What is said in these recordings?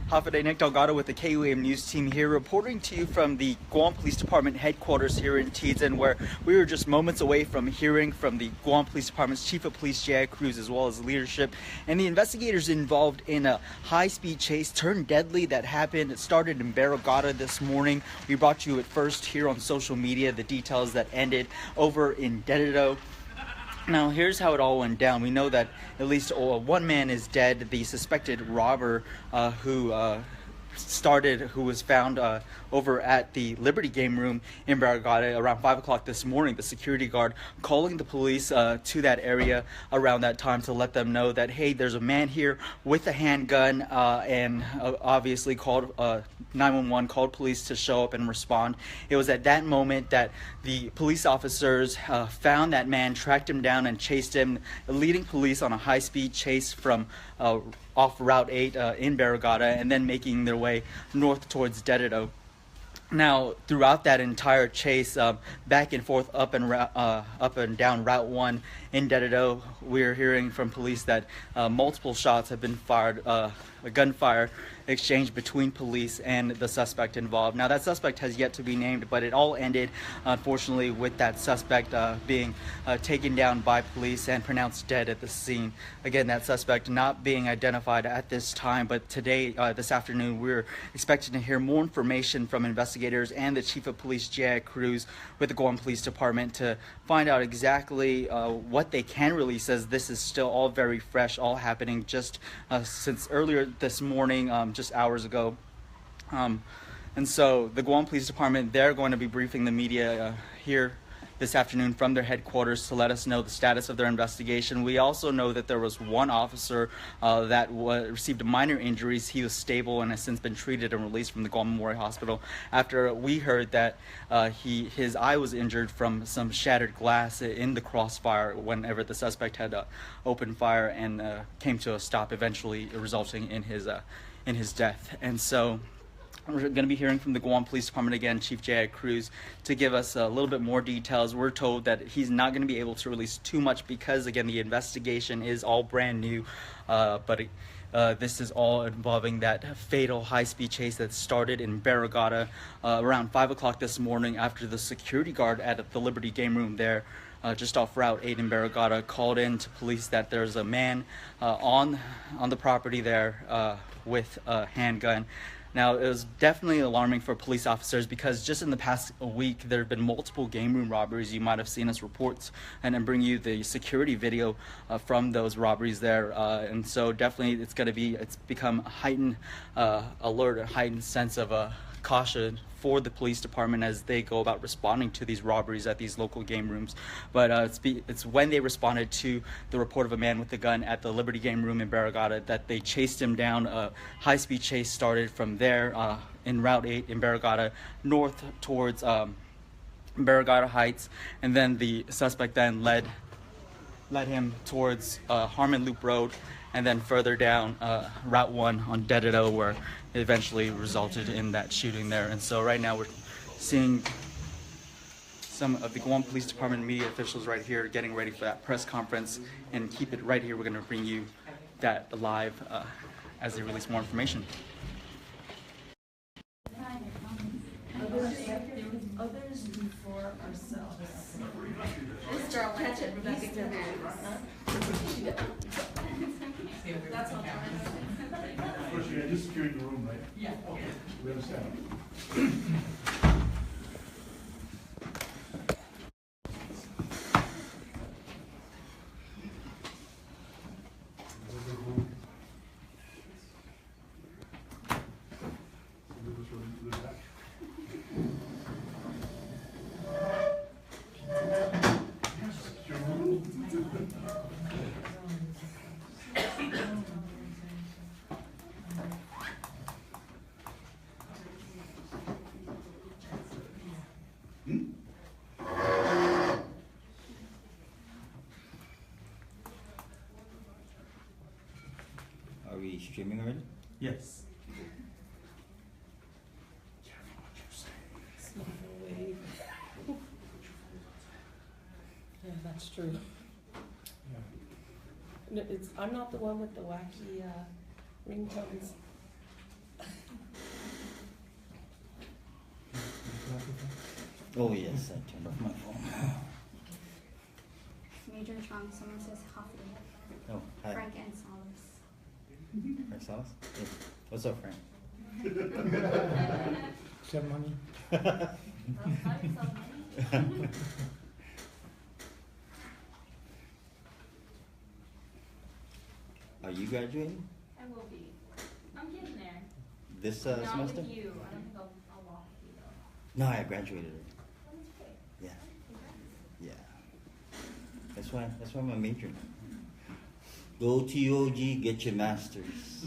Hafide Nick Delgado with the KUAM News team here, reporting to you from the Guam Police Department headquarters here in Tizen, where we were just moments away from hearing from the Guam Police Department's Chief of Police J.I. Cruz, as well as leadership and the investigators involved in a high-speed chase turned deadly that happened. It started in Barrigada this morning. We brought you at first here on social media the details that ended over in Dededo. Now, here's how it all went down. We know that at least one man is dead. The suspected robber who was found over at the Liberty Game Room in Barrigada around 5 o'clock this morning. The security guard calling the police to that area around that time to let them know that, hey, there's a man here with a handgun, and obviously called 911, called police to show up and respond. It was at that moment that the police officers found that man, tracked him down, and chased him, leading police on a high-speed chase from off Route 8 in Barrigada, and then making their way north towards Dededo. Now, throughout that entire chase, back and forth up and down Route 1 in Dededo, we're hearing from police that multiple shots have been fired, a gunfire exchange between police and the suspect involved. Now, that suspect has yet to be named, but it all ended, unfortunately, with that suspect being taken down by police and pronounced dead at the scene. Again, that suspect not being identified at this time, but today, this afternoon, we're expecting to hear more information from investigators and the Chief of Police, J.I. Cruz, with the Guam Police Department to find out exactly what they can release, as this is still all very fresh, all happening just since earlier this morning, just hours ago. And so the Guam Police Department, they're going to be briefing the media here this afternoon from their headquarters to let us know the status of their investigation. We also know that there was one officer that received minor injuries. He was stable and has since been treated and released from the Guam Memorial Hospital after we heard that his eye was injured from some shattered glass in the crossfire whenever the suspect had opened fire and came to a stop, eventually resulting in his death. And so we're going to be hearing from the Guam Police Department again, Chief J.I. Cruz, to give us a little bit more details. We're told that he's not going to be able to release too much because, again, the investigation is all brand new, but this is all involving that fatal high-speed chase that started in Barrigada around 5 o'clock this morning after the security guard at the Liberty Game Room there, just off Route 8 in Barrigada, called in to police that there's a man on the property there with a handgun. Now, it was definitely alarming for police officers because just in the past week, there have been multiple game room robberies. You might have seen us reports and then bring you the security video from those robberies there. And so definitely it's become a heightened alert, a heightened sense of caution for the police department as they go about responding to these robberies at these local game rooms. But it's when they responded to the report of a man with a gun at the Liberty Game Room in Barrigada that they chased him down. A high-speed chase started from there in Route 8 in Barrigada north towards Barrigada Heights, and then the suspect then led him towards Harmon Loop Road, and then further down Route 1 on Dededo, where it eventually resulted in that shooting there. And so right now we're seeing some of the Guam Police Department media officials right here getting ready for that press conference, and keep it right here. We're going to bring you that live as they release more information. Others before ourselves. Mr. Alleged, Rebecca Dededo. That's all. Of course, you just secured the room, right? Yeah. Okay, we understand. Are we streaming already? Yes. Yeah, that's true. No, I'm not the one with the wacky ringtones. Oh yes, I turned off my phone. Major Chong, someone says Huffy. Oh, hi. Frank and Solace. Frank Salas? Hey, what's up, Frank? Send money? Are you graduating I will be. I'm getting there. this Not semester? with you. I don't think I'll walk with you though. No, I graduated. Oh, that's great. Yeah, Congrats. yeah. That's why I'm majoring. Go to UOG, get your master's,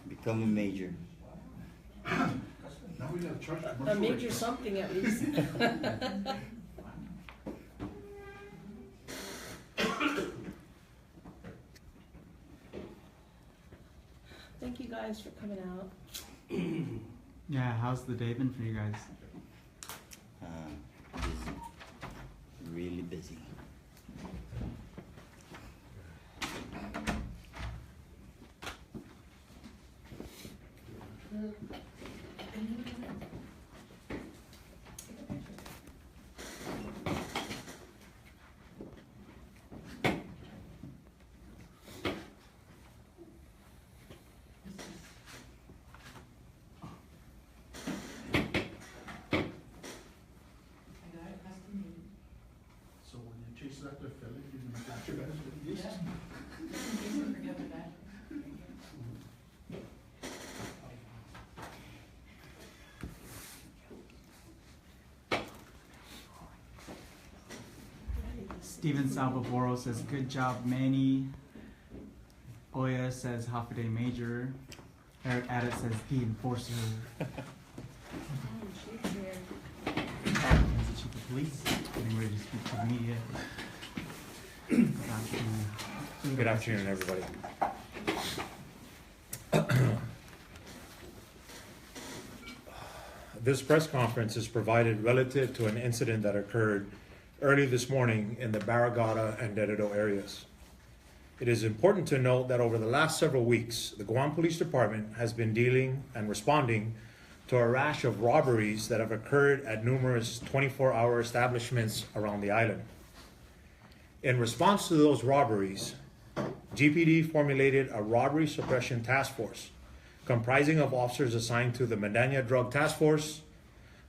become a major. Now we got a church commercial. A major something at least. Thank you guys for coming out. Yeah, how's the day been for you guys? Busy, really busy. So when you chase after a fella, you can catch your guys with this. Steven Salvaboro says, good job, Manny. Oya says, half a day major. Eric Addis says, the enforcer. She's here. As the chief of police, getting ready to speak to the media. Good afternoon, everybody. This press conference is provided relative to an incident that occurred early this morning in the Barragata and Dededo areas. It is important to note that over the last several weeks, the Guam Police Department has been dealing and responding to a rash of robberies that have occurred at numerous 24-hour establishments around the island. In response to those robberies, GPD formulated a robbery suppression task force comprising of officers assigned to the Medania Drug Task Force,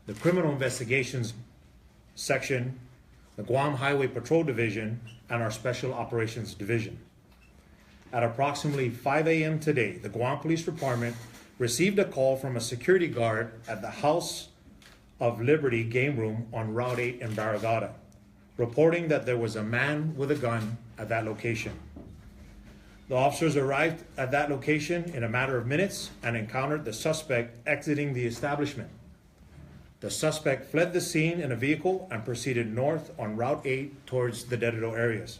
the Criminal Investigations Section, the Guam Highway Patrol Division, and our Special Operations Division. At approximately 5 a.m. today, the Guam Police Department received a call from a security guard at the House of Liberty game room on Route 8 in Barragata, reporting that there was a man with a gun at that location. The officers arrived at that location in a matter of minutes and encountered the suspect exiting the establishment. The suspect fled the scene in a vehicle and proceeded north on Route 8 towards the Dededo areas.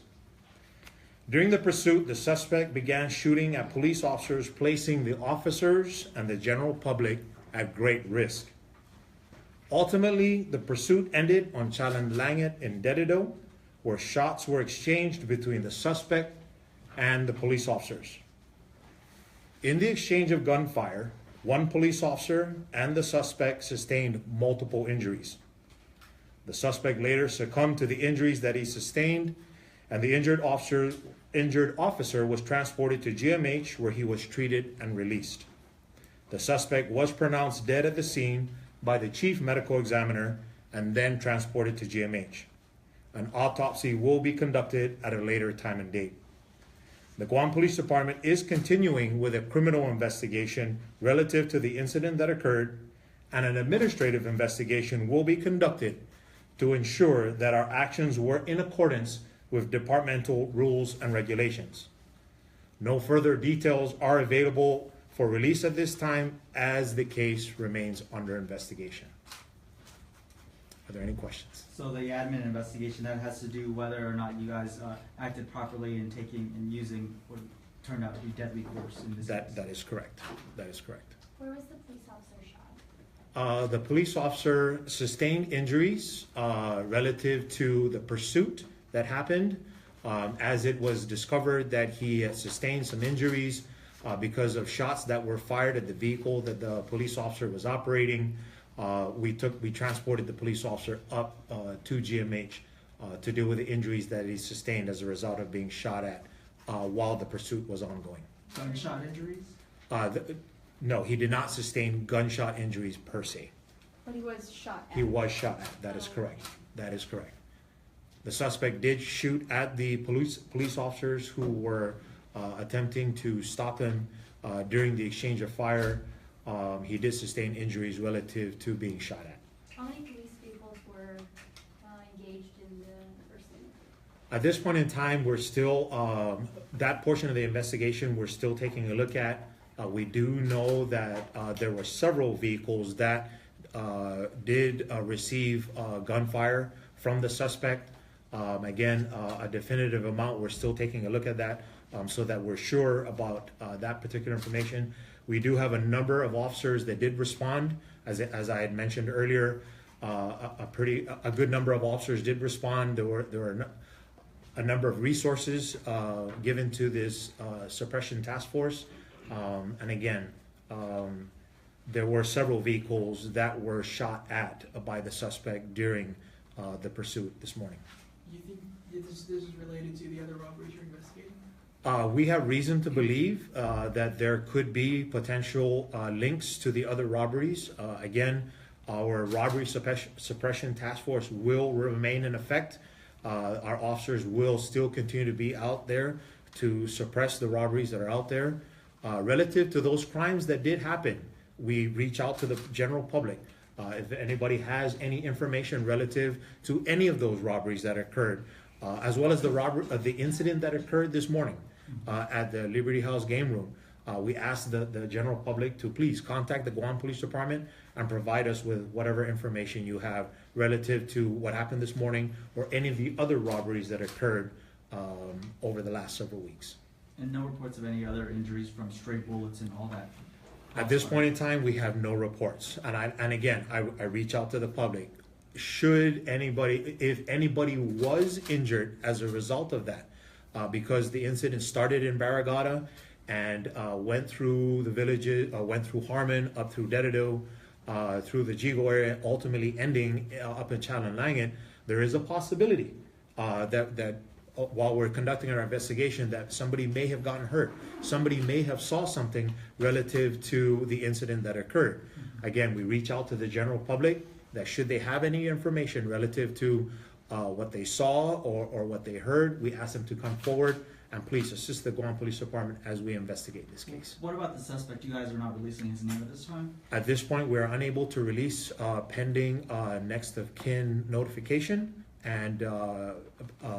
During the pursuit, the suspect began shooting at police officers, placing the officers and the general public at great risk. Ultimately, the pursuit ended on Chalan Langet in Dededo, where shots were exchanged between the suspect and the police officers. In the exchange of gunfire, one police officer and the suspect sustained multiple injuries. The suspect later succumbed to the injuries that he sustained, and the injured officer was transported to GMH, where he was treated and released. The suspect was pronounced dead at the scene by the chief medical examiner and then transported to GMH. An autopsy will be conducted at a later time and date. The Guam Police Department is continuing with a criminal investigation relative to the incident that occurred, and an administrative investigation will be conducted to ensure that our actions were in accordance with departmental rules and regulations. No further details are available for release at this time, as the case remains under investigation. Are there any questions? So the admin investigation, that has to do whether or not you guys acted properly in taking and using what turned out to be deadly force in this case. That is correct. That is correct. Where was the police officer shot? The police officer sustained injuries relative to the pursuit that happened, as it was discovered that he had sustained some injuries because of shots that were fired at the vehicle that the police officer was operating. we transported the police officer up to GMH to deal with the injuries that he sustained as a result of being shot at while the pursuit was ongoing. Gunshot injuries? No, he did not sustain gunshot injuries per se. But he was shot at. He was shot at. That is correct. That is correct. The suspect did shoot at the police officers who were attempting to stop him during the exchange of fire. He did sustain injuries relative to being shot at. How many police vehicles were engaged in the pursuit? At this point in time, we're still, that portion of the investigation, we're still taking a look at. We do know that there were several vehicles that did receive gunfire from the suspect. Again, a definitive amount, we're still taking a look at that so that we're sure about that particular information. We do have a number of officers that did respond, as I had mentioned earlier. A good number of officers did respond. There were a number of resources given to this suppression task force, and again, there were several vehicles that were shot at by the suspect during the pursuit this morning. You think this is related to the other robberies you're investigating? We have reason to believe that there could be potential links to the other robberies. Again, our robbery suppression task force will remain in effect. Our officers will still continue to be out there to suppress the robberies that are out there. Relative to those crimes that did happen, we reach out to the general public. If anybody has any information relative to any of those robberies that occurred, as well as the incident that occurred this morning at the Liberty House game room, we ask the general public to please contact the Guam Police Department and provide us with whatever information you have relative to what happened this morning or any of the other robberies that occurred over the last several weeks. And no reports of any other injuries from stray bullets and all that? At this point in time, we have no reports. And again, I reach out to the public. If anybody was injured as a result of that, because the incident started in Barragata and went through the villages, went through Harmon, up through Dededo, through the Jigo area, ultimately ending up in Chalanlangan, there is a possibility that while we're conducting our investigation, that somebody may have gotten hurt. Somebody may have saw something relative to the incident that occurred. Again, we reach out to the general public that should they have any information relative to what they saw or what they heard, we ask them to come forward and please assist the Guam Police Department as we investigate this case. What about the suspect? You guys are not releasing his name at this time? At this point, we are unable to release pending next of kin notification and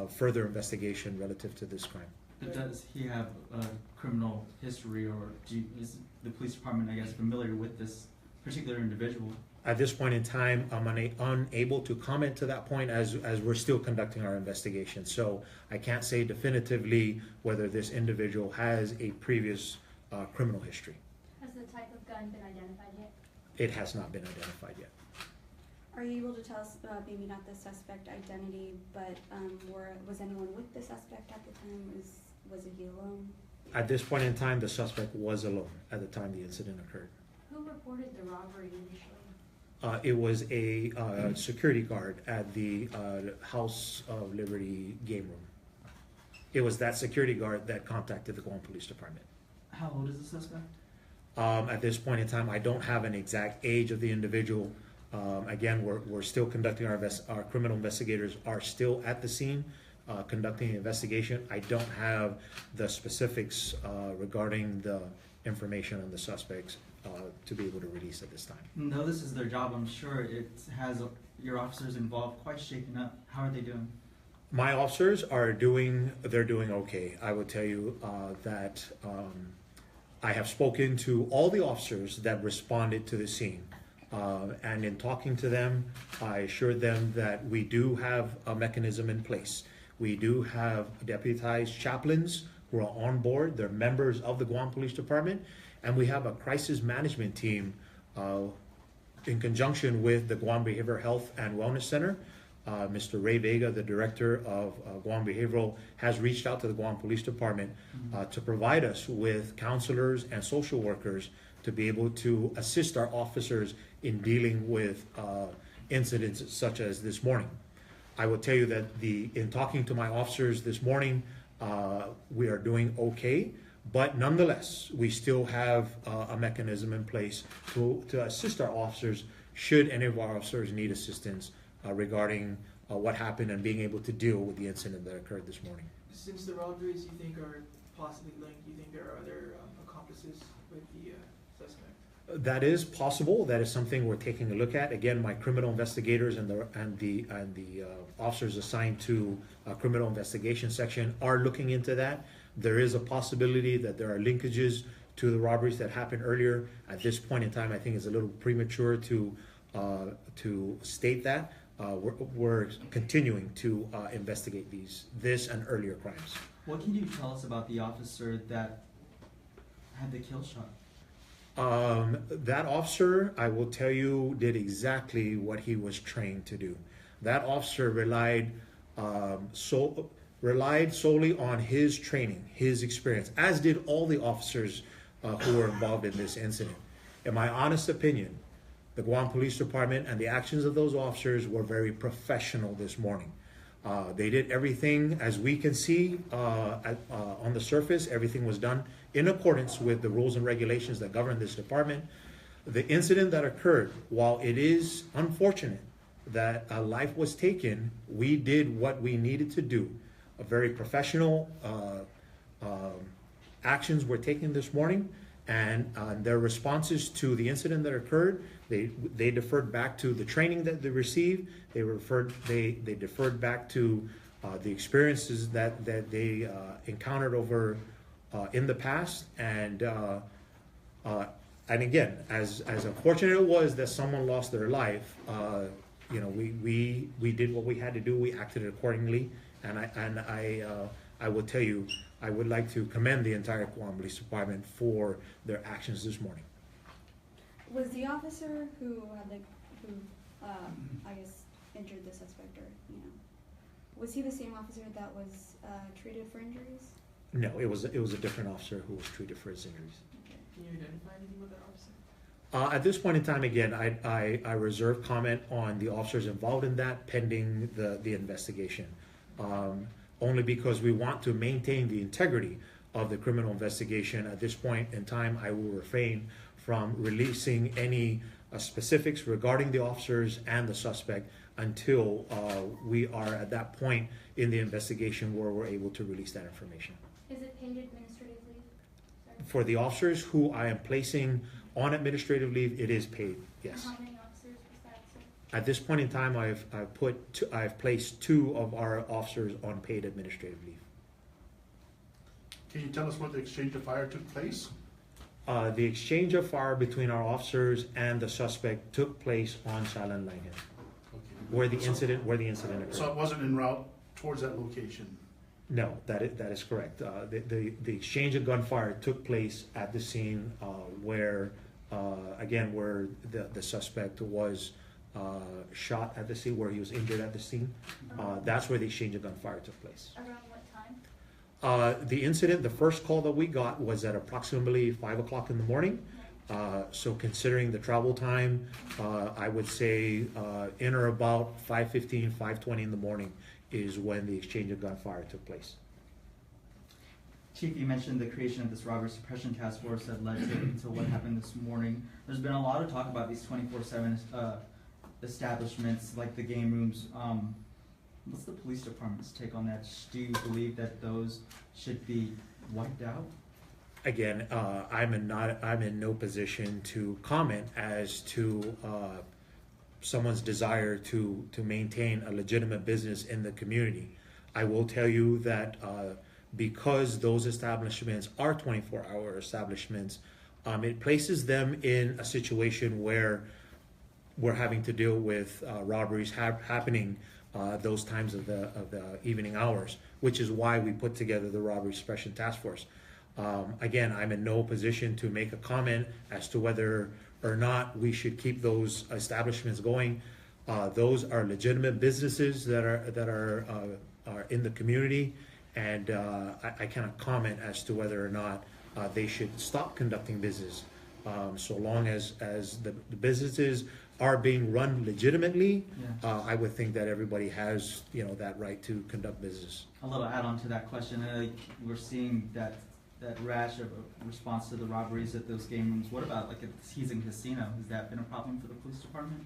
further investigation relative to this crime. But does he have a criminal history, or is the police department, I guess, familiar with this particular individual? At this point in time, I'm unable to comment to that point as we're still conducting our investigation. So I can't say definitively whether this individual has a previous criminal history. Has the type of gun been identified yet? It has not been identified yet. Are you able to tell us, maybe not the suspect identity, but was anyone with the suspect at the time? Was he alone? At this point in time, the suspect was alone at the time the incident occurred. Who reported the robbery initially? It was a security guard at the House of Liberty game room. It was that security guard that contacted the Guam Police Department. How old is the suspect? At this point in time, I don't have an exact age of the individual. Again, we're still conducting our criminal investigators are still at the scene conducting the investigation. I don't have the specifics regarding the information on the suspects to be able to release at this time. No, this is their job. I'm sure it has your officers involved quite shaken up. How are they doing? My officers are doing okay. I would tell you that I have spoken to all the officers that responded to the scene. And in talking to them, I assured them that we do have a mechanism in place. We do have deputized chaplains who are on board. They're members of the Guam Police Department. And we have a crisis management team in conjunction with the Guam Behavioral Health and Wellness Center Mr. Ray Vega, the director of Guam Behavioral, has reached out to the Guam Police Department to provide us with counselors and social workers to be able to assist our officers in dealing with incidents such as this morning. I will tell you that in talking to my officers this morning, we are doing okay, but nonetheless, we still have a mechanism in place to assist our officers should any of our officers need assistance regarding what happened and being able to deal with the incident that occurred this morning. Since the robberies you think are possibly linked, do you think there are other accomplices with the suspect? That is possible. That is something we're taking a look at. Again, my criminal investigators and the officers assigned to criminal investigation section are looking into that. There is a possibility that there are linkages to the robberies that happened earlier. At this point in time, I think it's a little premature to state that. We're continuing to investigate this and earlier crimes. What can you tell us about the officer that had the kill shot? That officer, I will tell you, did exactly what he was trained to do. That officer relied solely on his training, his experience, as did all the officers who were involved in this incident. In my honest opinion, the Guam Police Department and the actions of those officers were very professional this morning. They did everything, as we can see on the surface, everything was done in accordance with the rules and regulations that govern this department. The incident that occurred, while it is unfortunate that a life was taken, we did what we needed to do. A very professional actions were taken this morning, and their responses to the incident that occurred, they deferred back to the training that they received. They deferred back to the experiences that they encountered over in the past, and again, as unfortunate it was that someone lost their life, you know, we did what we had to do. We acted accordingly, and I will tell you, I would like to commend the entire Guam Police Department for their actions this morning. Was the officer who had I guess injured the suspect, or was he the same officer that was treated for injuries? No, it was a different officer who was treated for his injuries. Okay. Can you identify anything with that officer? At this point in time, again, I reserve comment on the officers involved in that pending the investigation. Only because we want to maintain the integrity of the criminal investigation. At this point in time, I will refrain from releasing any specifics regarding the officers and the suspect until we are at that point in the investigation where we're able to release that information. Is it paid administrative leave? Sorry. For the officers who I am placing on administrative leave, it is paid, yes. How many officers was that, sir? At this point in time, I've placed 2 of our officers on paid administrative leave. Can you tell us what the exchange of fire took place? The exchange of fire between our officers and the suspect took place on Silent Line Hill, Okay. where the incident occurred. So it wasn't en route towards that location? No, that is correct. The exchange of gunfire took place at the scene where the suspect was shot at the scene, where he was injured at the scene. That's where the exchange of gunfire took place. Around what time? The incident, the first call that we got was at approximately 5 o'clock in the morning. So considering the travel time, I would say in or about 5:15, 5:20 in the morning is when the exchange of gunfire took place. Chief, you mentioned the creation of this robbery suppression task force that led to what happened this morning. There's been a lot of talk about these 24/7 establishments like the game rooms. What's the police department's take on that? Do you believe that those should be wiped out? Again, I'm in no position to comment as to someone's desire to maintain a legitimate business in the community. I will tell you that because those establishments are 24-hour establishments, it places them in a situation where we're having to deal with robberies happening those times of the evening hours, which is why we put together the robbery suppression task force. Again, I'm in no position to make a comment as to whether or not we should keep those establishments going. Those are legitimate businesses that are in the community, and I cannot comment as to whether or not they should stop conducting business. So long as the businesses are being run legitimately, Yeah. I would think that everybody has, that right to conduct business. A little add-on to that question, we're seeing that rash of response to the robberies at those game rooms. What about like at the Teasing Casino? Has that been a problem for the police department?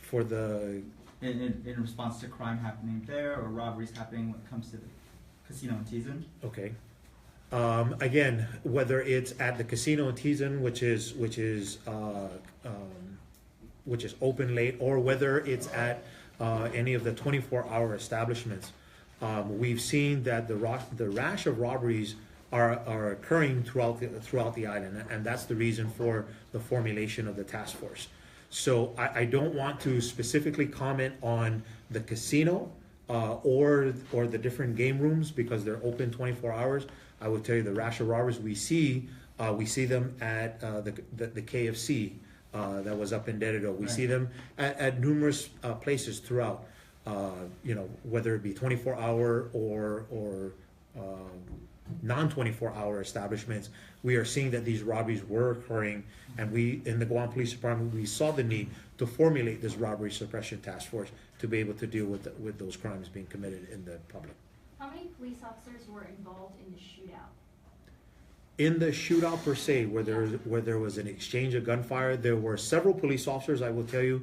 For the In response to crime happening there or robberies happening when it comes to the casino in Teasing? Okay. Again, whether it's at the casino in Teasing, which is open late, or whether it's at any of the 24-hour establishments, we've seen that the rash of robberies are occurring throughout the island, and that's the reason for the formulation of the task force. So I don't want to specifically comment on the casino or the different game rooms because they're open 24 hours. I will tell you the rash of robbers we see them at the KFC that was up in Dededo. We see them at numerous places throughout. Whether it be 24-hour or non-24-hour establishments, we are seeing that these robberies were occurring, and we in the Guam Police Department we saw the need to formulate this robbery suppression task force to be able to deal with those crimes being committed in the public. How many police officers were involved in the shootout? In the shootout per se, where there was an exchange of gunfire, there were several police officers. I will tell you,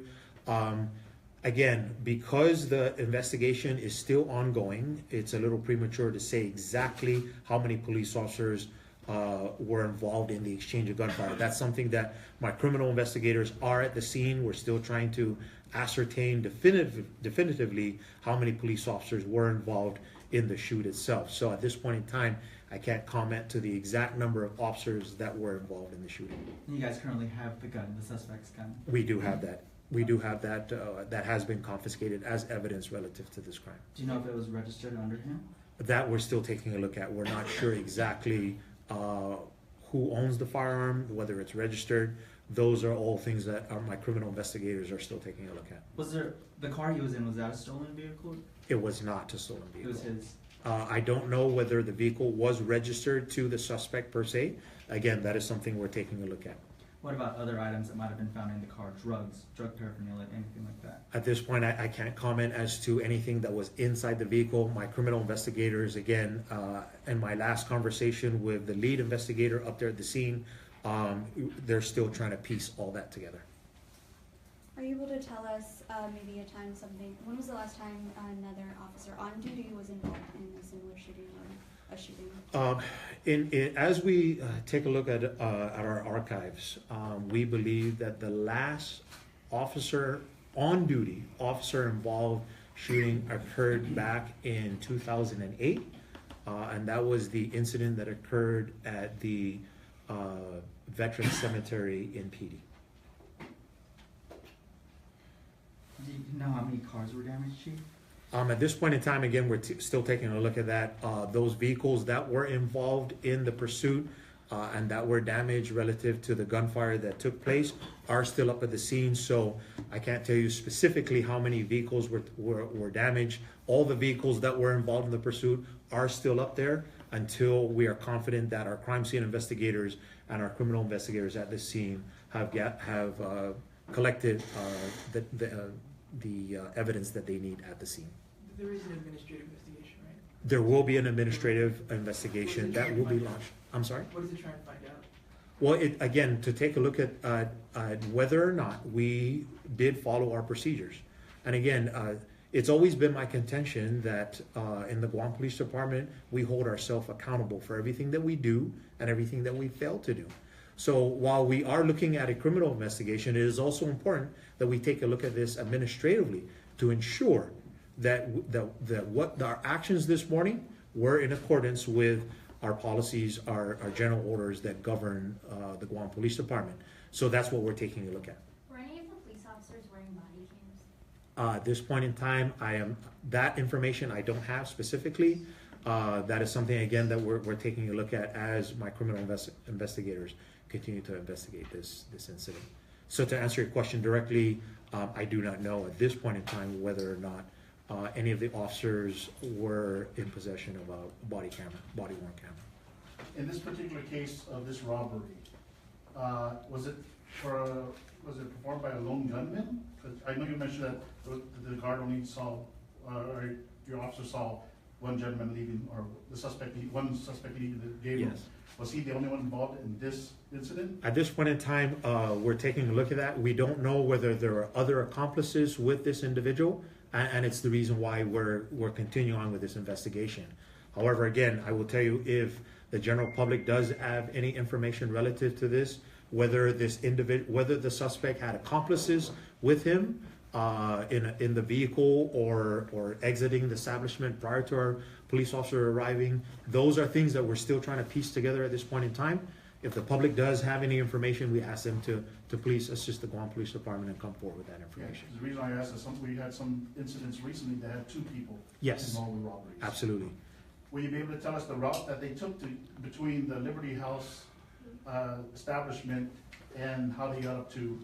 again, because the investigation is still ongoing, it's a little premature to say exactly how many police officers were involved in the exchange of gunfire. That's something that my criminal investigators are at the scene. We're still trying to ascertain definitively how many police officers were involved in the shoot itself. So at this point in time, I can't comment to the exact number of officers that were involved in the shooting. You guys currently have the gun, the suspect's gun. We do have that. We do have that. That has been confiscated as evidence relative to this crime. Do you know if it was registered under him? That we're still taking a look at. We're not sure exactly who owns the firearm, whether it's registered. Those are all things that my criminal investigators are still taking a look at. Was the car he was in, was that a stolen vehicle? It was not a stolen It vehicle. was his. I don't know whether the vehicle was registered to the suspect per se. Again, that is something we're taking a look at. What about other items that might have been found in the car? Drugs, drug paraphernalia, anything like that? At this point, I can't comment as to anything that was inside the vehicle. My criminal investigators, again, in my last conversation with the lead investigator up there at the scene, they're still trying to piece all that together. Are you able to tell us maybe a time when was the last time another officer on duty was involved in a similar shooting or a shooting? As we take a look at our archives, we believe that the last officer on duty, officer involved shooting occurred back in 2008, and that was the incident that occurred at the Veterans Cemetery in PD. Do you know how many cars were damaged, Chief? At this point in time, again, we're still taking a look at that. Those vehicles that were involved in the pursuit and that were damaged relative to the gunfire that took place are still up at the scene. So I can't tell you specifically how many vehicles were damaged. All the vehicles that were involved in the pursuit are still up there until we are confident that our crime scene investigators and our criminal investigators at the scene have collected the evidence that they need at the scene. There is an administrative investigation, right? There will be an administrative investigation that will be launched. I'm sorry? What is it trying to find out? Well, again, to take a look at whether or not we did follow our procedures. And again, it's always been my contention that in the Guam Police Department, we hold ourselves accountable for everything that we do and everything that we fail to do. So while we are looking at a criminal investigation, it is also important that we take a look at this administratively to ensure that what our actions this morning were in accordance with our policies, our general orders that govern the Guam Police Department. So that's what we're taking a look at. Were any of the police officers wearing body cams? At this point in time, that information I don't have specifically. That is something, again, that we're taking a look at as my criminal investigators continue to investigate this incident. So to answer your question directly, I do not know at this point in time whether or not any of the officers were in possession of a body worn camera. In this particular case of this robbery, was it performed by a lone gunman? 'Cause I know you mentioned that the guard only saw, or your officer saw one gentleman leaving, or one suspect leaving the game room. Yes. Was he the only one involved in this incident? At this point in time, we're taking a look at that. We don't know whether there are other accomplices with this individual, and it's the reason why we're continuing on with this investigation. However, again, I will tell you, if the general public does have any information relative to this, whether the suspect had accomplices with him in the vehicle or exiting the establishment prior to our police officer arriving, those are things that we're still trying to piece together at this point in time. If the public does have any information, we ask them to please assist the Guam Police Department and come forward with that Yeah, information. the reason I asked is we had some incidents recently that had two people Yes, involved with robberies. absolutely. Will you be able to tell us the route that they took between the Liberty House establishment and how they got up to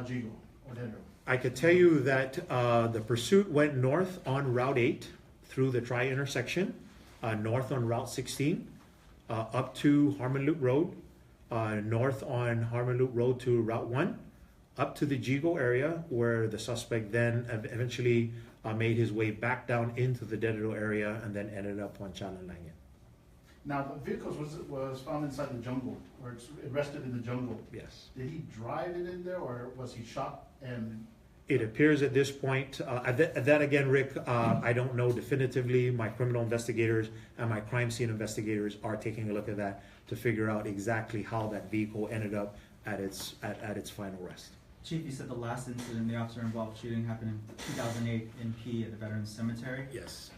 Jigo or Dededo? I could tell you that the pursuit went north on Route 8 through the tri-intersection, north on Route 16, up to Harmon Loop Road, north on Harmon Loop Road to Route 1, up to the Jigo area where the suspect then eventually made his way back down into the Dededo area and then ended up on Chalanlangan. Now, the vehicles was found inside the jungle, or it's rested in the jungle. Yes. Did he drive it in there, or was he shot and? It appears at this point, that again, Rick, I don't know definitively. My criminal investigators and my crime scene investigators are taking a look at that to figure out exactly how that vehicle ended up at its final rest. Chief, you said the last incident, the officer-involved shooting, happened in 2008 in P at the Veterans Cemetery. Yes.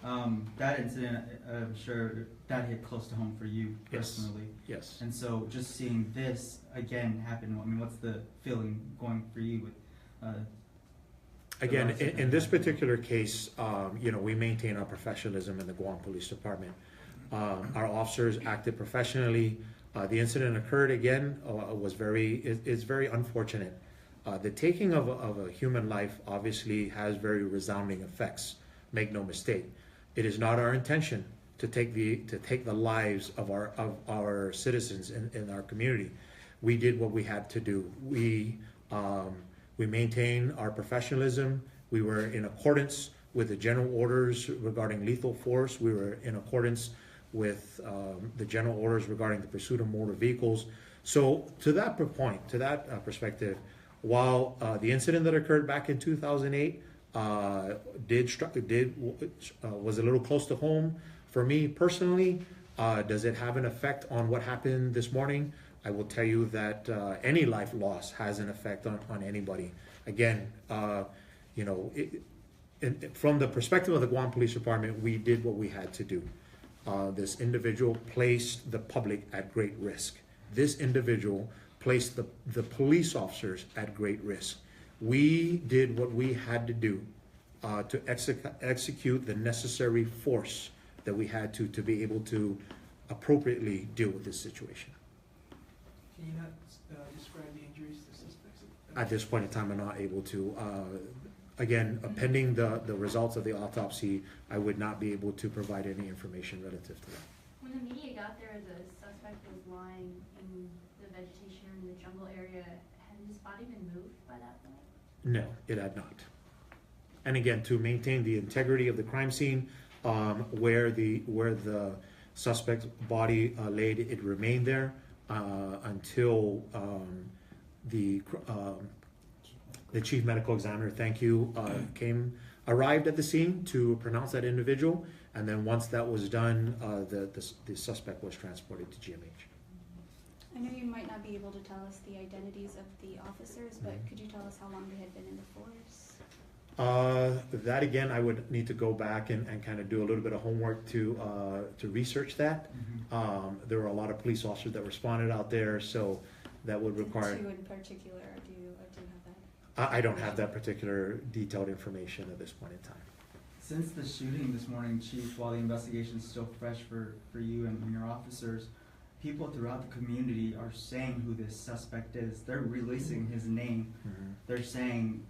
That incident, I'm sure that hit close to home for you personally. Yes. And so, just seeing this again happen, I mean, what's the feeling going for you with? Again, in this particular case, we maintain our professionalism in the Guam Police Department. Our officers acted professionally. The incident occurred again, is very unfortunate. The taking of a human life obviously has very resounding effects. Make no mistake. It is not our intention to take the lives of our citizens in our community. We did what we had to do. We maintain our professionalism. We were in accordance with the general orders regarding lethal force. We were in accordance with the general orders regarding the pursuit of motor vehicles. So to that point, to that perspective, while the incident that occurred back in 2008 was a little close to home for me personally, does it have an effect on what happened this morning? I will tell you that any life loss has an effect on anybody. Again, from the perspective of the Guam Police Department, we did what we had to do. This individual placed the public at great risk. This individual placed the police officers at great risk. We did what we had to do to execute the necessary force that we had to be able to appropriately deal with this situation. Can you not describe the injuries to suspects? At this point in time, I'm not able to. Again, pending the results of the autopsy, I would not be able to provide any information relative to that. When the media got there, the suspect was lying in the vegetation in the jungle area. Had his body been moved by that point? No, it had not. And again, to maintain the integrity of the crime scene, where the suspect's body laid, it remained there until the chief medical examiner, thank you, arrived at the scene to pronounce that individual, and then once that was done, the suspect was transported to GMH. I know you might not be able to tell us the identities of the officers, but could you tell us how long they had been in the force? That again, I would need to go back and kind of do a little bit of homework to research that. There were a lot of police officers that responded out there, so that would require. Two in particular, do you have that? I don't have that particular detailed information at this point in time. Since the shooting this morning, Chief, while the investigation is still fresh for you and your officers, people throughout the community are saying who this suspect is. They're releasing his name. Mhm. They're saying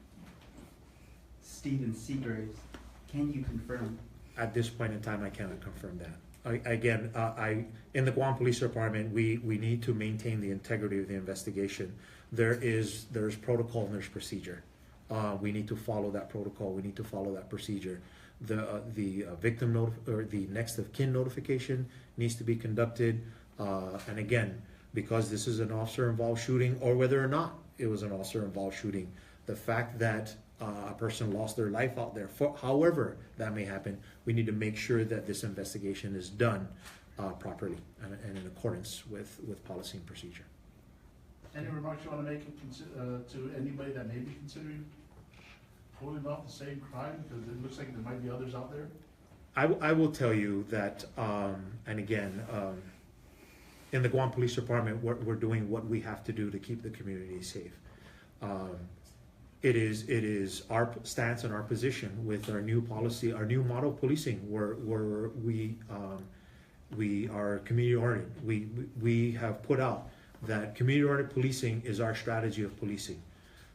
Stephen Seagraves. Can you confirm? At this point in time, I cannot confirm that. In the Guam Police Department, we need to maintain the integrity of the investigation. There's protocol and there's procedure. We need to follow that protocol. We need to follow that procedure. The victim or the next of kin notification needs to be conducted. And again, because this is an officer-involved shooting, or whether or not it was an officer-involved shooting, the fact that a person lost their life out there, however that may happen, we need to make sure that this investigation is done properly and in accordance with policy and procedure. Any remarks you want to make to anybody that may be considering pulling off the same crime? Because it looks like there might be others out there. I will tell you that, and again, in the Guam Police Department, we're doing what we have to do to keep the community safe. It is our stance and our position with our new policy, our new model of policing, where we are community oriented. We have put out that community oriented policing is our strategy of policing.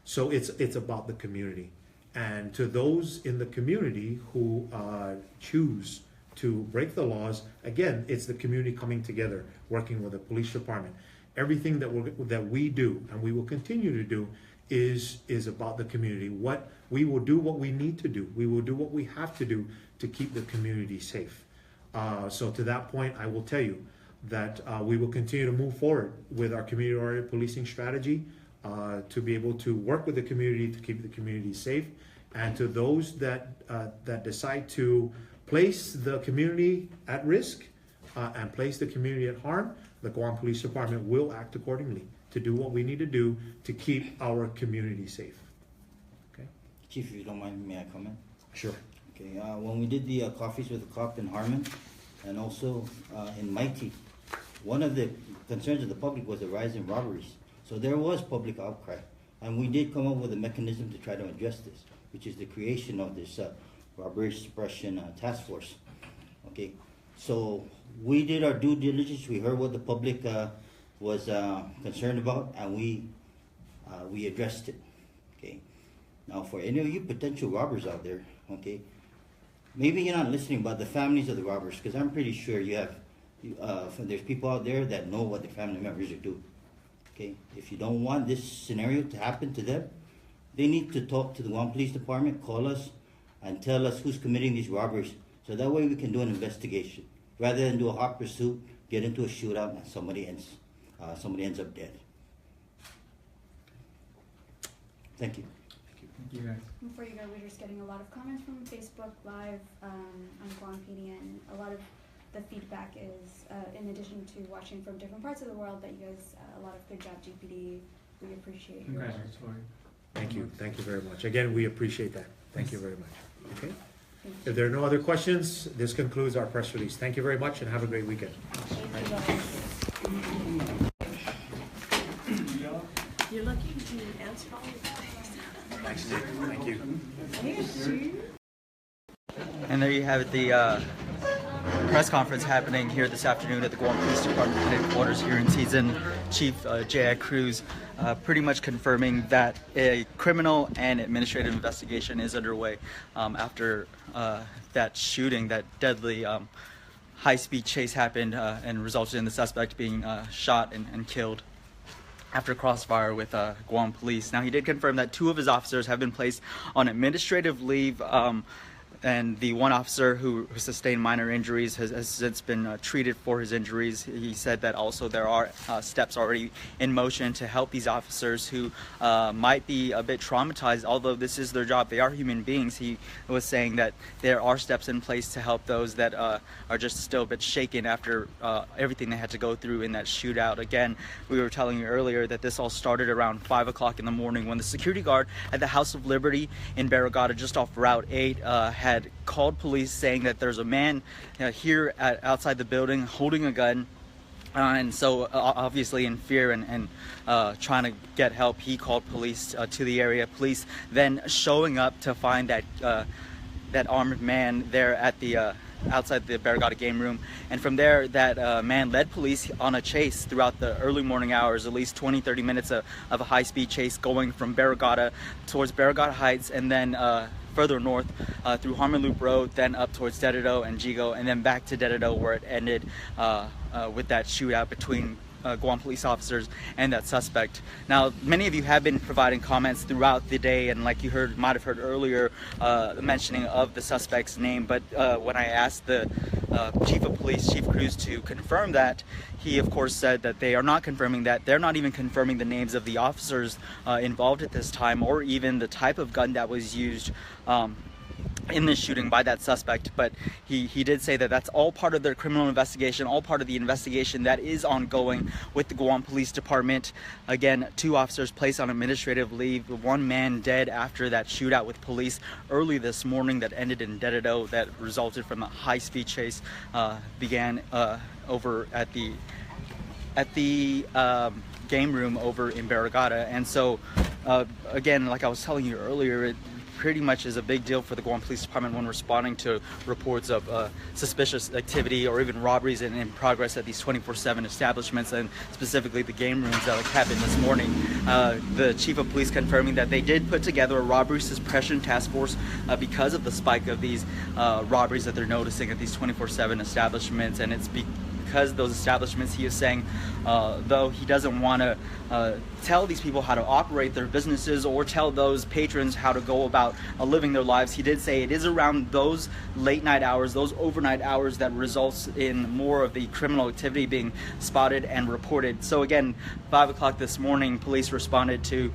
So it's about the community. And to those in the community who choose to break the laws, again, it's the community coming together, working with the police department. Everything that we do, and we will continue to do, is about the community. What we will do, what we need to do. We will do what we have to do to keep the community safe. So to that point, I will tell you that we will continue to move forward with our community-oriented policing strategy to be able to work with the community to keep the community safe. And to those that decide to place the community at risk and place the community at harm, the Guam Police Department will act accordingly to do what we need to do to keep our community safe. Okay? Chief, if you don't mind, may I comment? Sure. Okay, when we did the coffees with the cop in Harmon and also in Mighty, one of the concerns of the public was the rise in robberies. So there was public outcry, and we did come up with a mechanism to try to address this, which is the creation of this robbery suppression task force. Okay, so we did our due diligence. We heard what the public was concerned about, and we addressed it. Okay, now for any of you potential robbers out there, okay, maybe you're not listening about the families of the robbers, because I'm pretty sure you have. There's people out there that know what their family members are doing. Okay, if you don't want this scenario to happen to them, they need to talk to the Guam Police Department, call us, and tell us who's committing these robberies. So that way we can do an investigation, rather than do a hot pursuit, get into a shootout, and somebody ends up dead. Thank you. Thank you, guys. Before you go, we're just getting a lot of comments from Facebook Live on Guam PD, and a lot of the feedback is, in addition to watching from different parts of the world, that you guys, a lot of good job, GPD. We appreciate your work. Congratulatory. Thank you. Thank you very much. Again, we appreciate that. Thank you very much. Okay. Thank If there are no other questions, this concludes our press release. Thank you very much and have a great weekend. Thank you guys. You're lucky you answered all of that. Thanks, Nick. Thank you. Thank you. And there you have it, the press conference happening here this afternoon at the Guam Police Department headquarters here in Tizen. Chief J.I. Cruz pretty much confirming that a criminal and administrative investigation is underway after that shooting, that deadly high-speed chase happened and resulted in the suspect being shot and killed after crossfire with Guam police. Now, he did confirm that 2 of his officers have been placed on administrative leave, and the one officer who sustained minor injuries has since been treated for his injuries. He said that also there are steps already in motion to help these officers who might be a bit traumatized, although this is their job. They are human beings. He was saying that there are steps in place to help those that are just still a bit shaken after everything they had to go through in that shootout. Again, we were telling you earlier that this all started around 5 o'clock in the morning when the security guard at the House of Liberty in Barragata, just off Route 8, had called police saying that there's a man here outside the building holding a gun, and so obviously in fear and trying to get help, he called police to the area. Police then showing up to find that that armed man there at the outside the Barragata game room. And from there, that man led police on a chase throughout the early morning hours, at least 20-30 minutes of a high-speed chase going from Barragata towards Barragata Heights, and then further north through Harmon Loop Road, then up towards Dededo and Jigo, and then back to Dededo, where it ended with that shootout between Guam police officers and that suspect. Now, many of you have been providing comments throughout the day, and like you might have heard earlier, the mentioning of the suspect's name. But when I asked the chief of police, Chief Cruz, to confirm that, he of course said that they are not confirming that. They're not even confirming the names of the officers involved at this time, or even the type of gun that was used in this shooting by that suspect. But he did say that that's all part of their criminal investigation, all part of the investigation that is ongoing with the Guam Police Department. Again, 2 officers placed on administrative leave, 1 man dead after that shootout with police early this morning that ended in Dededo, that resulted from a high-speed chase began over at the game room over in Barragata. And so again, like I was telling you earlier, it pretty much is a big deal for the Guam Police Department when responding to reports of suspicious activity or even robberies in progress at these 24/7 establishments, and specifically the game rooms that happened this morning. The chief of police confirming that they did put together a robbery suppression task force because of the spike of these robberies that they're noticing at these 24/7 establishments, and it's because those establishments, he is saying, though he doesn't want to tell these people how to operate their businesses or tell those patrons how to go about living their lives, he did say it is around those late night hours, those overnight hours, that results in more of the criminal activity being spotted and reported. So again, 5 o'clock this morning, police responded to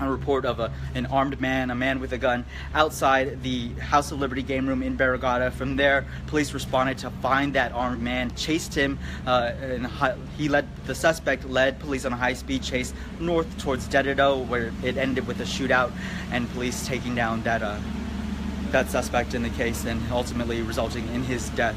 a report of an armed man, a man with a gun, outside the House of Liberty game room in Barragata. From there, police responded to find that armed man, chased him, and the suspect led police on a high-speed chase north towards Dededo, where it ended with a shootout and police taking down that suspect in the case, and ultimately resulting in his death.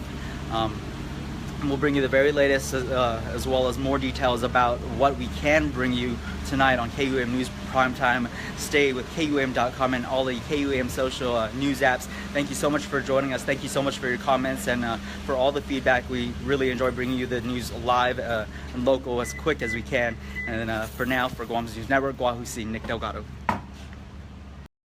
We'll bring you the very latest as well as more details about what we can bring you tonight on KUAM News Primetime. Stay with KUAM.com and all the KUAM social news apps. Thank you so much for joining us. Thank you so much for your comments and for all the feedback. We really enjoy bringing you the news live and local as quick as we can. And for now, for Guam's News Network, Guahusi, Nick Delgado.